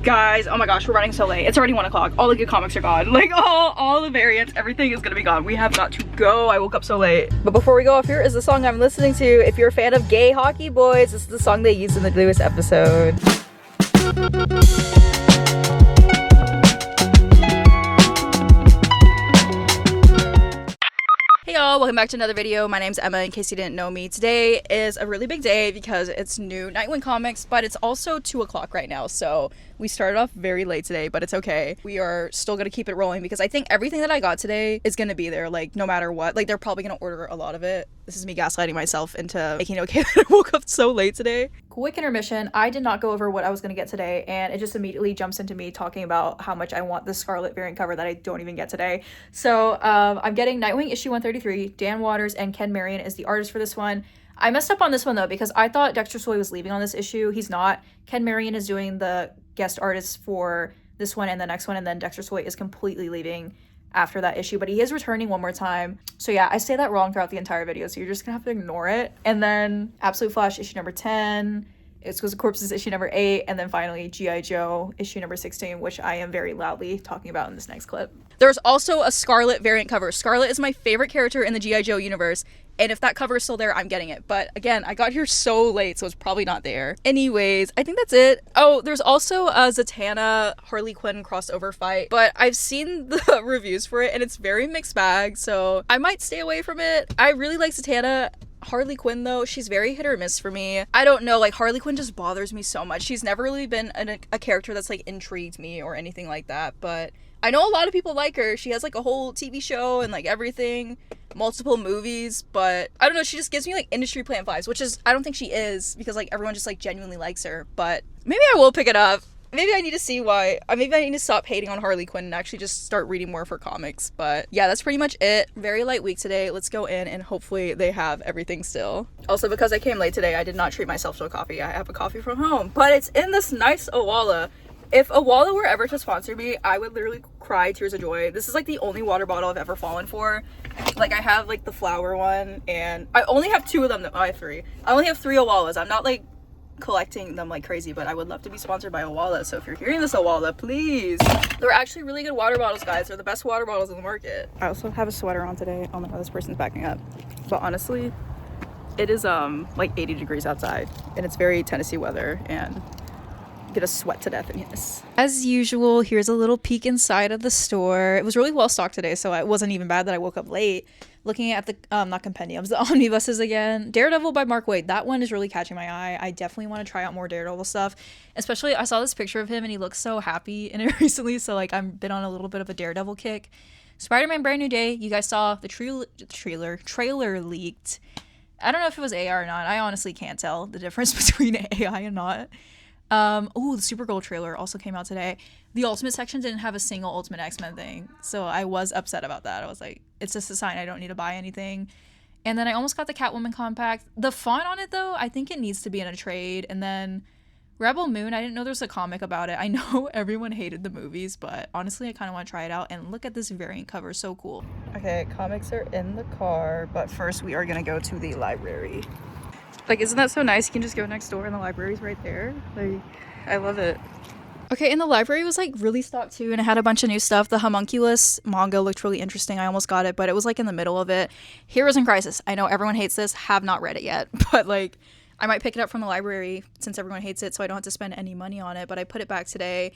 Guys, oh my gosh, we're running so late. It's already 1 o'clock. All the good comics are gone. Like all the variants, everything is gonna be gone. We have got to go. I woke up so late. But before we go off, here is the song I'm listening to. If you're a fan of gay hockey boys, this is the song they used in the newest episode. Hey y'all, welcome back to another video. My name's Emma, in case you didn't know me. Today is a really big day because it's new Nightwing comics, but it's also 2 o'clock right now, so we started off very late today, but it's okay. We are still gonna keep it rolling because I think everything that I got today is gonna be there, like, no matter what. Like, they're probably gonna order a lot of it. This is me gaslighting myself into making it okay that I woke up so late today. Quick intermission. I did not go over what I was gonna get today, and it just immediately jumps into me talking about how much I want the Scarlet variant cover that I don't even get today. So I'm getting Nightwing issue 133. Dan Watters and Ken Marion is the artist for this one. I messed up on this one though because I thought Dexter Soy was leaving on this issue. He's not. Ken Marion is doing the guest artist for this one and the next one, and then Dexter Soy is completely leaving after that issue, but he is returning one more time. So yeah, I say that wrong throughout the entire video, so you're just gonna have to ignore it. And then Absolute Flash issue number 10, Exquisite Corpses issue number 8, and then finally G.I. Joe issue number 16, which I am very loudly talking about in this next clip. There's also a Scarlet variant cover. Scarlet is my favorite character in the G.I. Joe universe, and if that cover is still there, I'm getting it. But again, I got here so late, so it's probably not there. Anyways, I think that's it. Oh, there's also a Zatanna Harley Quinn crossover fight, but I've seen the reviews for it, and it's very mixed bag, so I might stay away from it. I really like Zatanna. Harley Quinn though, she's very hit or miss for me. I don't know, like, Harley Quinn just bothers me so much. She's never really been a character that's like intrigued me or anything like that, but I know a lot of people like her. She has like a whole TV show and like everything, multiple movies, but I don't know, she just gives me like industry plant vibes, which is, I don't think she is, because like everyone just like genuinely likes her. But maybe I will pick it up. Maybe I need to see why. Maybe I need to stop hating on Harley Quinn and actually just start reading more of her comics. But yeah, that's pretty much it. Very light week today. Let's go in and hopefully they have everything still. Also, because I came late today, I did not treat myself to a coffee. I have a coffee from home, but it's in this nice Owala. If Owala were ever to sponsor me, I would literally cry tears of joy. This is like the only water bottle I've ever fallen for. Like, I have like the flower one, and I only have 2 of them. I have 3. I only have 3 Owalas. I'm not like collecting them like crazy, but I would love to be sponsored by Owala. So if you're hearing this, Owala, please. They're actually really good water bottles, guys. They're the best water bottles in the market. I also have a sweater on today. Oh my god, this person's backing up. But honestly, it is like 80 degrees outside, and it's very Tennessee weather, and I'm gonna sweat to death in this. As usual, here's a little peek inside of the store. It was really well stocked today, so it wasn't even bad that I woke up late. Looking at the not compendiums, the omnibuses again. Daredevil by Mark Waid, that one is really catching my eye. I definitely want to try out more Daredevil stuff, especially I saw this picture of him and he looks so happy in it recently, so like I've been on a little bit of a Daredevil kick. Spider-Man Brand New Day, you guys saw the trailer leaked. I don't know if it was AI or not. I honestly can't tell the difference between AI and not. Oh, the Supergirl trailer also came out today. The Ultimate section didn't have a single Ultimate X-Men thing, so I was upset about that. I was like, it's just a sign I don't need to buy anything. And then I almost got the Catwoman compact. The font on it though, I think it needs to be in a trade. And then Rebel Moon, I didn't know there was a comic about it. I know everyone hated the movies, but honestly I kind of want to try it out. And look at this variant cover, so cool. Okay, comics are in the car, but first we are gonna go to the library. Like, isn't that so nice? You can just go next door and the library's right there. Like, I love it. Okay, and the library was like really stocked too, and it had a bunch of new stuff. The Homunculus manga looked really interesting. I almost got it, but it was like in the middle of it. Heroes in Crisis. I know everyone hates this. Have not read it yet, but like I might pick it up from the library since everyone hates it, so I don't have to spend any money on it. But I put it back today.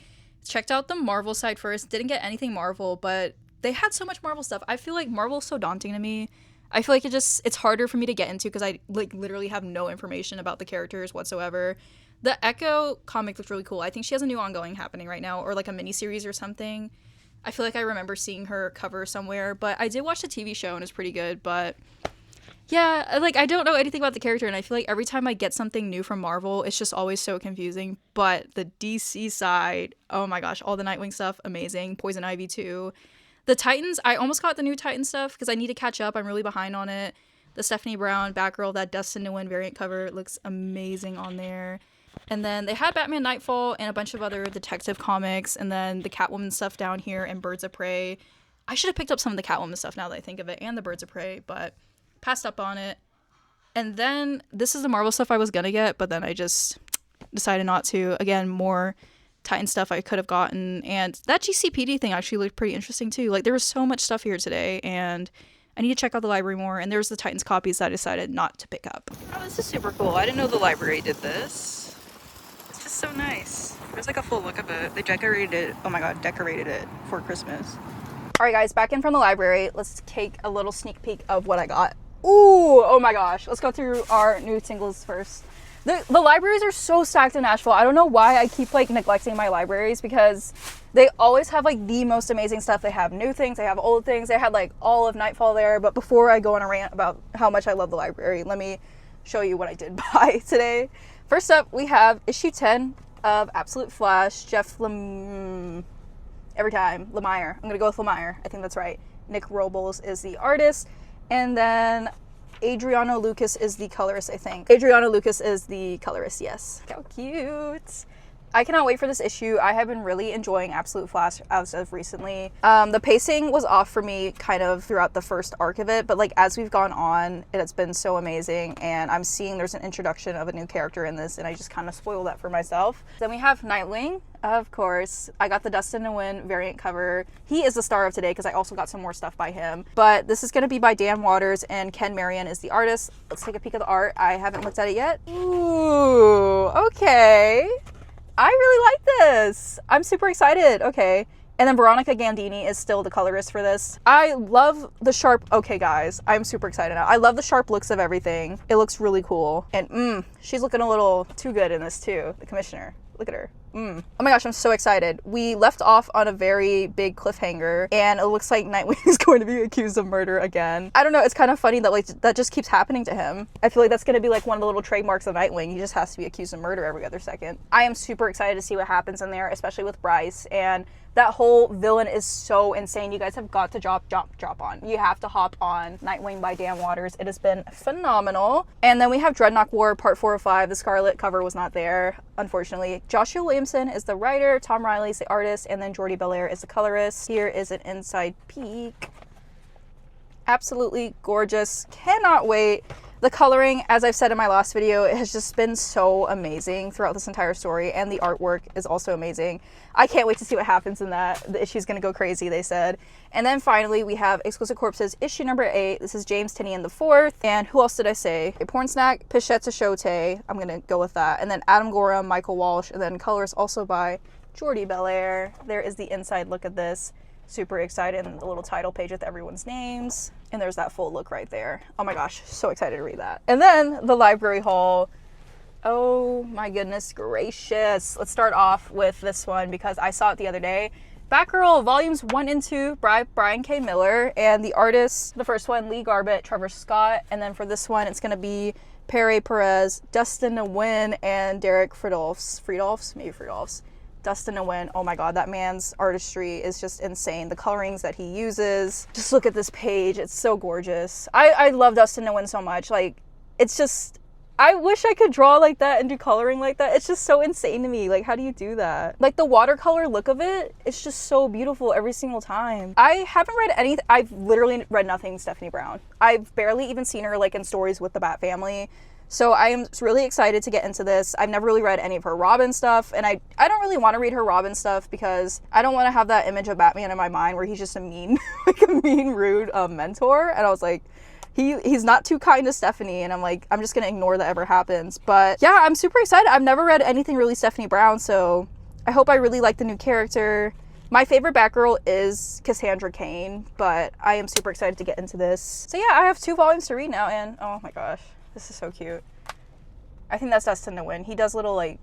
Checked out the Marvel side first. Didn't get anything Marvel, but they had so much Marvel stuff. I feel like Marvel's so daunting to me. I feel like it's harder for me to get into because I like literally have no information about the characters whatsoever. The Echo comic looked really cool. I think she has a new ongoing happening right now, or like a miniseries or something. I feel like I remember seeing her cover somewhere, but I did watch the TV show and it's pretty good. But yeah, like I don't know anything about the character, and I feel like every time I get something new from Marvel, it's just always so confusing. But the DC side, oh my gosh, all the Nightwing stuff, amazing. Poison Ivy too. The Titans, I almost got the new Titan stuff because I need to catch up. I'm really behind on it. The Stephanie Brown, Batgirl, that Destined to Win variant cover looks amazing on there. And then they had Batman Nightfall and a bunch of other detective comics, and then the Catwoman stuff down here and Birds of Prey. I should have picked up some of the Catwoman stuff now that I think of it, and the Birds of Prey, but passed up on it. And then this is the Marvel stuff I was gonna get, but then I just decided not to. Again, more Titan stuff I could have gotten. And that GCPD thing actually looked pretty interesting too. Like there was so much stuff here today, and I need to check out the library more. And there's the Titans copies that I decided not to pick up. Oh, this is super cool. I didn't know the library did this. It's just so nice. There's like a full look of it. They decorated it. Oh my god, decorated it for Christmas. All right, guys, back in from the library. Let's take a little sneak peek of what I got. Ooh, oh my gosh. Let's go through our new singles first. The libraries are so stacked in Nashville. I don't know why I keep like neglecting my libraries, because they always have like the most amazing stuff. They have new things, they have old things. They had like all of Nightfall there. But before I go on a rant about how much I love the library, let me show you what I did buy today. First up, we have issue 10 of Absolute Flash, Lemire. I'm gonna go with Lemire. I think that's right. Nick Robles is the artist. And then Adriano Lucas is the colorist, I think. Adriano Lucas is the colorist, yes. How cute. I cannot wait for this issue. I have been really enjoying Absolute Flash as of recently. The pacing was off for me kind of throughout the first arc of it, but like as we've gone on, it has been so amazing, and I'm seeing there's an introduction of a new character in this, and I just kind of spoiled that for myself. Then we have Nightwing, of course. I got the Dustin Nguyen variant cover. He is the star of today because I also got some more stuff by him. But this is going to be by Dan Waters, and Ken Marion is the artist. Let's take a peek at the art. I haven't looked at it yet. Ooh, okay. I really like this. I'm super excited. Okay. And then Veronica Gandini is still the colorist for this. I love the sharp, okay guys, I'm super excited now. I love the sharp looks of everything. It looks really cool. And she's looking a little too good in this too, the commissioner. Look at her. Oh my gosh, I'm so excited. We left off on a very big cliffhanger, and it looks like Nightwing is going to be accused of murder again. I don't know, it's kind of funny that like that just keeps happening to him. I feel like that's going to be like one of the little trademarks of Nightwing. He just has to be accused of murder every other second. I am super excited to see what happens in there, especially with Bryce, and that whole villain is so insane. You guys have got to drop on. You have to hop on Nightwing by Dan Waters. It has been phenomenal. And then we have Dreadnought War Part 4 of 5. The Scarlet cover was not there, unfortunately. Joshua Williamson is the writer, Tom Riley is the artist, and then Jordi Belair is the colorist. Here is an inside peek. Absolutely gorgeous. Cannot wait. The coloring, as I've said in my last video, it has just been so amazing throughout this entire story, and the artwork is also amazing. I can't wait to see what happens in that. The issue's gonna go crazy, they said. And then finally, we have Exquisite Corpses, issue number 8. This is James Tynion IV. And who else did I say? A Porn Snack, Pichetta Shote. I'm gonna go with that. And then Adam Gorham, Michael Walsh, and then colors also by Jordi Belair. There is the inside look of this. Super excited, and the little title page with everyone's names. And there's that full look right there. Oh my gosh, so excited to read that. And then the library haul. Oh my goodness gracious. Let's start off with this one because I saw it the other day. Batgirl Volumes 1 and 2 by Brian K. Miller, and the artists, the first one, Lee Garbett, Trevor Scott, and then for this one, it's going to be Pere Perez, Dustin Nguyen, and Derek Friedolfs. Dustin Nguyen, oh my god, that man's artistry is just insane. The colorings that he uses, just look at this page, it's so gorgeous. I love Dustin Nguyen so much. Like, it's just, I wish I could draw like that and do coloring like that. It's just so insane to me. Like, how do you do that? Like, the watercolor look of it, it's just so beautiful every single time. I haven't read anything, I've literally read nothing Stephanie Brown. I've barely even seen her like in stories with the Bat Family. So I am really excited to get into this. I've never really read any of her Robin stuff, and I don't really want to read her Robin stuff because I don't want to have that image of Batman in my mind where he's just a mean, like a mean, rude mentor. And I was like, he's not too kind to Stephanie, and I'm like, I'm just gonna ignore that ever happens. But yeah, I'm super excited. I've never read anything really Stephanie Brown, so I hope I really like the new character. My favorite Batgirl is Cassandra Cain, but I am super excited to get into this. So yeah, I have 2 volumes to read now, and oh my gosh. This is so cute. I think that's Dustin Nguyen. He does little like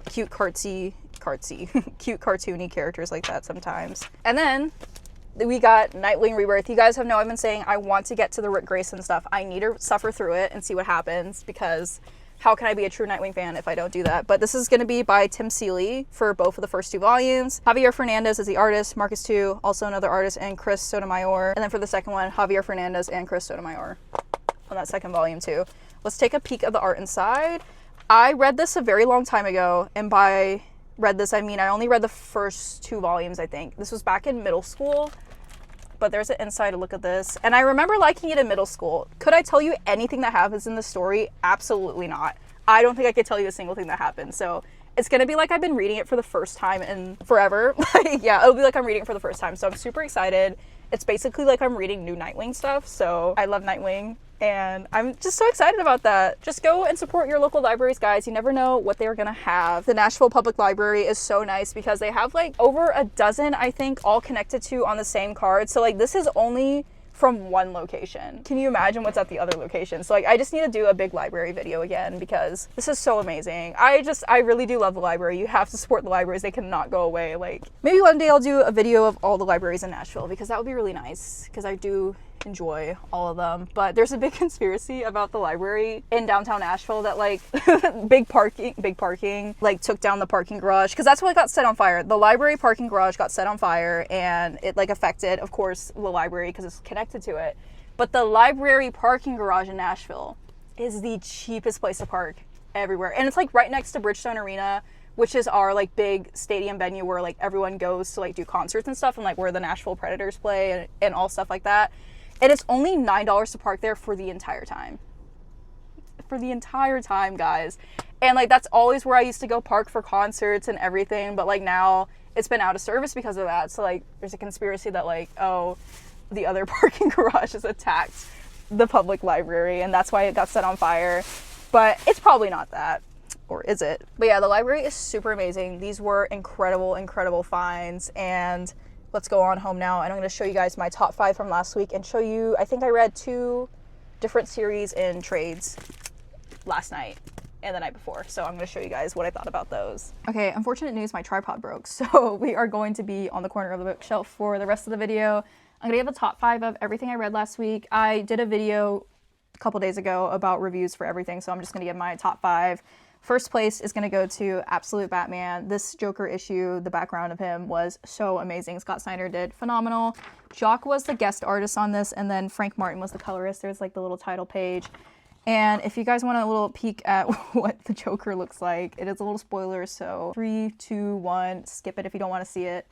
cute cute cartoony characters like that sometimes. And then we got Nightwing Rebirth. You guys have known I've been saying I want to get to the Rick Grayson stuff. I need to suffer through it and see what happens, because how can I be a true Nightwing fan if I don't do that? But this is going to be by Tim Seeley for both of the first 2 volumes. Javier Fernandez is the artist, Marcus Tu, also another artist, and Chris Sotomayor. And then for the second one, Javier Fernandez and Chris Sotomayor on that second volume too. Let's take a peek of the art inside. I read this a very long time ago, and by read this I mean I only read the first 2 volumes, I think. This was back in middle school, but there's an inside look at this, and I remember liking it in middle school. Could I tell you anything that happens in the story? Absolutely not. I don't think I could tell you a single thing that happens, so It's gonna be like I've been reading it for the first time in forever. Like, yeah, it'll be like I'm reading it for the first time. So I'm super excited. It's basically like I'm reading new Nightwing stuff. So I love Nightwing. And I'm just so excited about that. Just go and support your local libraries, guys. You never know what they're gonna have. The Nashville Public Library is so nice because they have like over a dozen, I think, all connected to on the same card. So like this is only from one location. Can you imagine what's at the other location? So like I just need to do a big library video again because this is so amazing. I really do love the library. You have to support the libraries. They cannot go away. Like maybe one day I'll do a video of all the libraries in Nashville because that would be really nice because I do enjoy all of them. But there's a big conspiracy about the library in downtown Nashville that like big parking like took down the parking garage because that's what got set on fire. The library parking garage got set on fire and it like affected, of course, the library because it's connected to it. But the library parking garage in Nashville is the cheapest place to park everywhere. And it's like right next to Bridgestone Arena, which is our like big stadium venue where like everyone goes to like do concerts and stuff and like where the Nashville Predators play and all stuff like that. And it's only $9 to park there for the entire time. For the entire time, guys. And like that's always where I used to go park for concerts and everything. But like now it's been out of service because of that. So like there's a conspiracy that like, oh, the other parking garage has attacked the public library and that's why it got set on fire. But it's probably not that. Or is it? But yeah, the library is super amazing. These were incredible finds. And let's go on home now, and I'm going to show you guys my top 5 from last week and show you, I think I read 2 different series in trades last night and the night before. So I'm going to show you guys what I thought about those. Okay, unfortunate news, my tripod broke. So we are going to be on the corner of the bookshelf for the rest of the video. I'm going to give a top 5 of everything I read last week. I did a video a couple days ago about reviews for everything, so I'm just going to give my top 5. First place is going to go to Absolute Batman. This Joker issue, the background of him was so amazing. Scott Snyder did phenomenal. Jock was the guest artist on this, and then Frank Martin was the colorist. There's like the little title page. And if you guys want a little peek at what the Joker looks like, it is a little spoiler, so 3, 2, 1, skip it if you don't want to see it.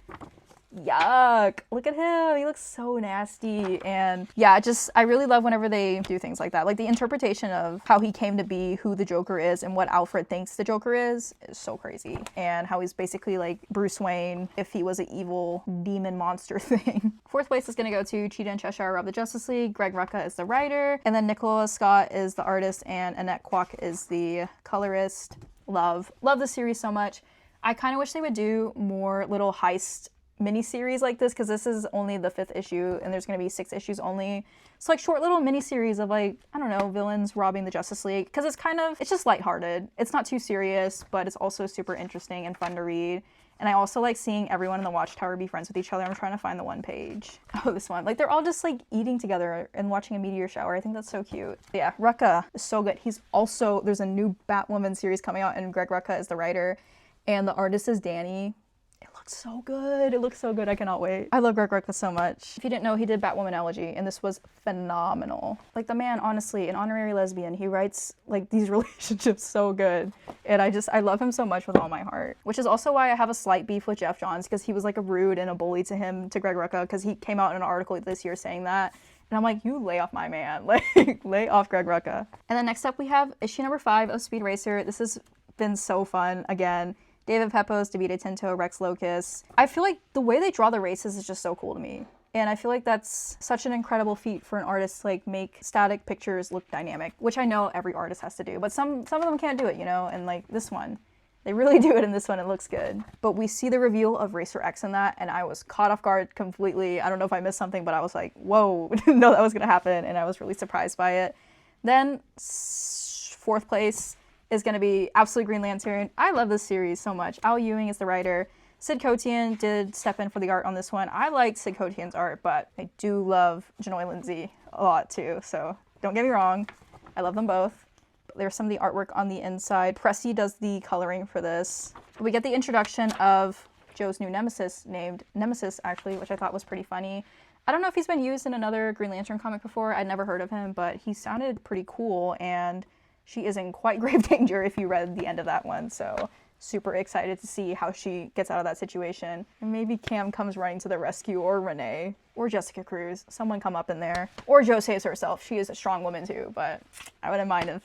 Yuck, look at him, he looks so nasty. And yeah, I really love whenever they do things like that. Like the interpretation of how he came to be, who the Joker is, and what Alfred thinks the Joker is so crazy. And how he's basically like Bruce Wayne if he was an evil demon monster thing. Fourth place is gonna go to Cheetah and Cheshire Rob the Justice League. Greg Rucka is the writer, and then Nicola Scott is the artist, and Annette Kwok is the colorist. Love the series so much. I kind of wish they would do more little heist mini-series like this, because this is only the 5th issue and there's going to be 6 issues only. So like short little mini-series of like, I don't know, villains robbing the Justice League, because it's just lighthearted. It's not too serious, but it's also super interesting and fun to read. And I also like seeing everyone in the Watchtower be friends with each other. I'm trying to find the one page. Oh, this one. Like they're all just like eating together and watching a meteor shower. I think that's so cute. Yeah, Rucka is so good. There's a new Batwoman series coming out and Greg Rucka is the writer and the artist is Danny. So good. It looks so good. I cannot wait. I love Greg Rucka so much. If you didn't know, he did Batwoman Elegy, and this was phenomenal. Like the man, honestly, an honorary lesbian. He writes like these relationships so good, and I love him so much with all my heart. Which is also why I have a slight beef with Jeff Johns, because he was like a rude and a bully to Greg Rucka, because he came out in an article this year saying that. And I'm like, you lay off my man. Like, lay off Greg Rucka. And then next up we have issue number 5 of Speed Racer. This has been so fun again. David Pepos, Davide Tinto, Rex Locus. I feel like the way they draw the races is just so cool to me. And I feel like that's such an incredible feat for an artist to like make static pictures look dynamic, which I know every artist has to do, but some of them can't do it, you know? And like this one, they really do it in this one. It looks good. But we see the reveal of Racer X in that, and I was caught off guard completely. I don't know if I missed something, but I was like, whoa, didn't know that was gonna happen, and I was really surprised by it. Then 4th place is going to be Absolute Green Lantern. I love this series so much. Al Ewing is the writer. Sid Kotian did step in for the art on this one. I like Sid Kotian's art, but I do love Janoy Lindsay a lot too. So don't get me wrong. I love them both. But there's some of the artwork on the inside. Pressy does the coloring for this. We get the introduction of Joe's new nemesis, named Nemesis actually, which I thought was pretty funny. I don't know if he's been used in another Green Lantern comic before. I'd never heard of him, but he sounded pretty cool, and she is in quite grave danger if you read the end of that one, so super excited to see how she gets out of that situation. And maybe Cam comes running to the rescue, or Renee, or Jessica Cruz. Someone come up in there. Or Jo saves herself. She is a strong woman too, but I wouldn't mind if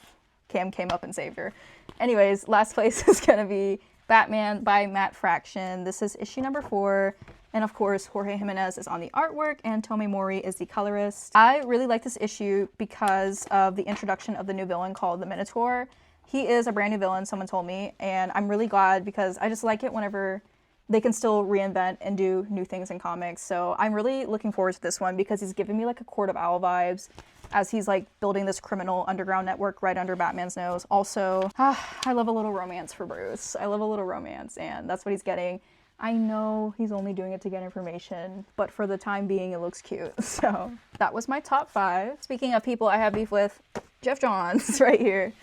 Cam came up and saved her. Anyways, last place is gonna be Batman by Matt Fraction. This is issue number 4. And of course, Jorge Jimenez is on the artwork and Tomei Mori is the colorist. I really like this issue because of the introduction of the new villain called the Minotaur. He is a brand new villain, someone told me, and I'm really glad because I just like it whenever they can still reinvent and do new things in comics. So I'm really looking forward to this one because he's giving me like a Court of Owl vibes as he's like building this criminal underground network right under Batman's nose. Also, I love a little romance for Bruce. I love a little romance, and that's what he's getting. I know he's only doing it to get information, but for the time being, it looks cute. So that was my top 5. Speaking of people I have beef with, Jeff Johns right here.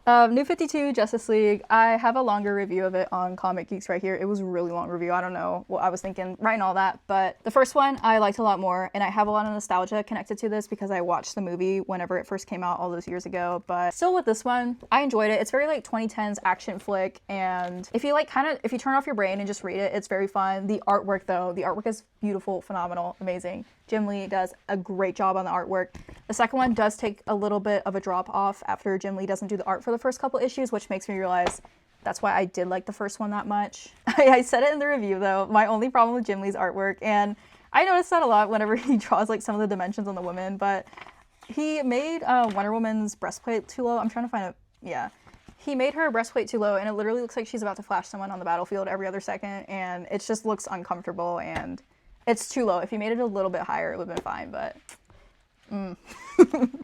New 52 Justice League. I have a longer review of it on Comic Geeks right here. It was a really long review. I don't know what I was thinking writing all that, but the first one I liked a lot more, and I have a lot of nostalgia connected to this because I watched the movie whenever it first came out all those years ago. But still with this one, I enjoyed it. It's very like 2010s action flick, and if you like if you turn off your brain and just read it, it's very fun. The artwork though, the artwork is beautiful, phenomenal, amazing. Jim Lee does a great job on the artwork. The second one does take a little bit of a drop off after Jim Lee doesn't do the art for the first couple issues, which makes me realize that's why I did like the first one that much. I said it in the review though, my only problem with Jim Lee's artwork, and I noticed that a lot whenever he draws like some of the dimensions on the women, but he made Wonder Woman's breastplate too low. I'm trying to find it. Yeah. He made her breastplate too low, and it literally looks like she's about to flash someone on the battlefield every other second, and it just looks uncomfortable, and it's too low. If you made it a little bit higher, it would have been fine, but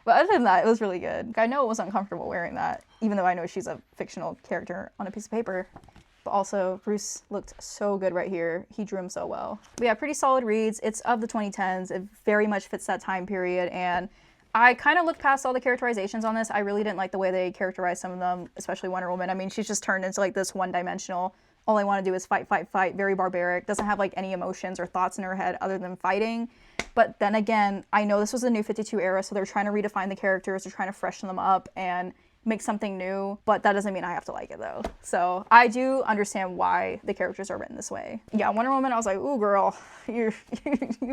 but other than that, it was really good. I know it was uncomfortable wearing that, even though I know she's a fictional character on a piece of paper. But also, Bruce looked so good right here. He drew him so well. But yeah, pretty solid reads. It's of the 2010s. It very much fits that time period, and I kind of looked past all the characterizations on this. I really didn't like the way they characterized some of them, especially Wonder Woman. I mean, she's just turned into like this one-dimensional, all I want to do is fight, fight, fight, very barbaric, doesn't have like any emotions or thoughts in her head other than fighting. But then again, I know this was the New 52 era, so they're trying to redefine the characters, they're trying to freshen them up and make something new, but that doesn't mean I have to like it though. So I do understand why the characters are written this way. Yeah, Wonder Woman, I was like, ooh girl, you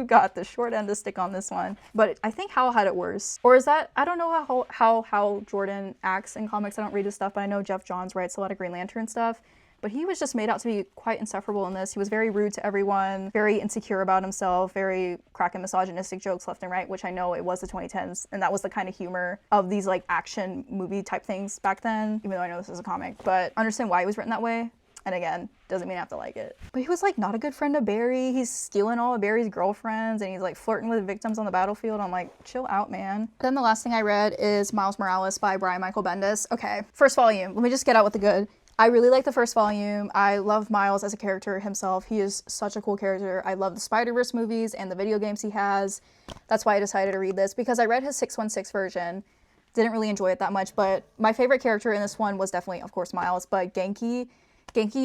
got the short end of stick on this one. But I think Hal had it worse. Or is that, I don't know how Jordan acts in comics. I don't read his stuff, but I know Jeff Johns writes a lot of Green Lantern stuff. But he was just made out to be quite insufferable in this. He was very rude to everyone, very insecure about himself, very cracking misogynistic jokes left and right, which I know it was the 2010s, and that was the kind of humor of these like action movie type things back then, even though I know this is a comic. But understand why it was written that way. And again, doesn't mean I have to like it. But he was like not a good friend to Barry. He's stealing all of Barry's girlfriends and he's like flirting with victims on the battlefield. I'm like, chill out, man. Then the last thing I read is Miles Morales by Brian Michael Bendis. Okay, first volume. Let me just get out with the good. I really like the first volume. I love Miles as a character himself. He is such a cool character. I love the Spider-Verse movies and the video games he has. That's why I decided to read this, because I read his 616 version. Didn't really enjoy it that much, but my favorite character in this one was definitely, of course, Miles, but Genki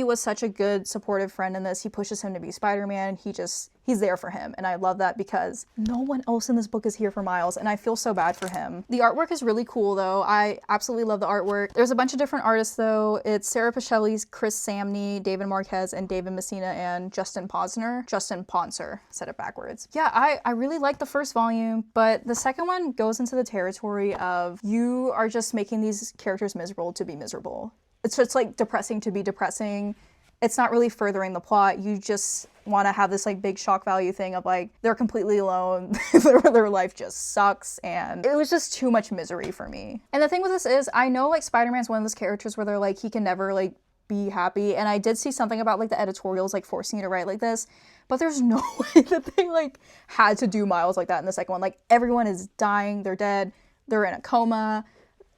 was such a good supportive friend in this. He pushes him to be Spider-Man. He's there for him, and I love that because no one else in this book is here for Miles, and I feel so bad for him. The artwork is really cool, though. I absolutely love the artwork. There's a bunch of different artists, though. It's Sarah Pichelli, Chris Samney, David Marquez, and David Messina, and Justin Ponser, said it backwards. Yeah, I really like the first volume, but the second one goes into the territory of you are just making these characters miserable to be miserable. It's just like depressing to be depressing. It's not really furthering the plot. You just want to have this like big shock value thing of like they're completely alone, their life just sucks, and it was just too much misery for me. And the thing with this is I know like Spider-Man's one of those characters where they're like he can never like be happy, and I did see something about like the editorials like forcing you to write like this, but there's no way that they like had to do Miles like that in the second one. Like everyone is dying, they're dead, they're in a coma.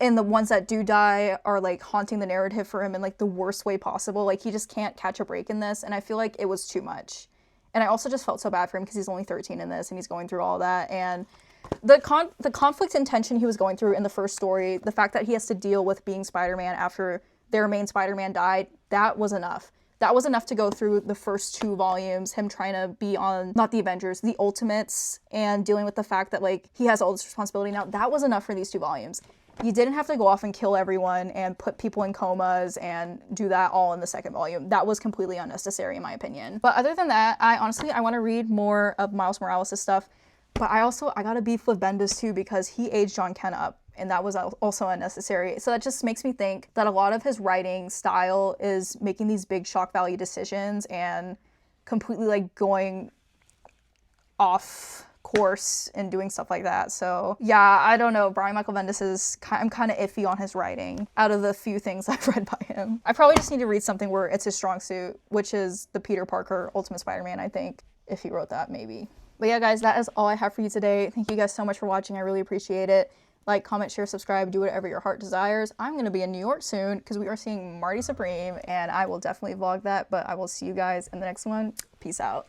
And the ones that do die are like haunting the narrative for him in like the worst way possible. Like he just can't catch a break in this. And I feel like it was too much. And I also just felt so bad for him because he's only 13 in this and he's going through all that. And the conflict and tension he was going through in the first story, the fact that he has to deal with being Spider-Man after their main Spider-Man died, that was enough. That was enough to go through the first 2 volumes, him trying to be on, not the Avengers, the Ultimates, and dealing with the fact that like he has all this responsibility now. That was enough for these 2 volumes. You didn't have to go off and kill everyone and put people in comas and do that all in the second volume. That was completely unnecessary in my opinion. But other than that, I want to read more of Miles Morales' stuff. But I got a beef with Bendis too because he aged John Kent up. and that was also unnecessary. So that just makes me think that a lot of his writing style is making these big shock value decisions and completely like going off course and doing stuff like that. So yeah, I don't know. Brian Michael Bendis is, I'm kind of iffy on his writing out of the few things I've read by him. I probably just need to read something where it's his strong suit, which is the Peter Parker Ultimate Spider-Man, I think, if he wrote that, maybe. But yeah, guys, that is all I have for you today. Thank you guys so much for watching. I really appreciate it. Like, comment, share, subscribe, do whatever your heart desires. I'm going to be in New York soon because we are seeing Marty Supreme, and I will definitely vlog that, but I will see you guys in the next one. Peace out.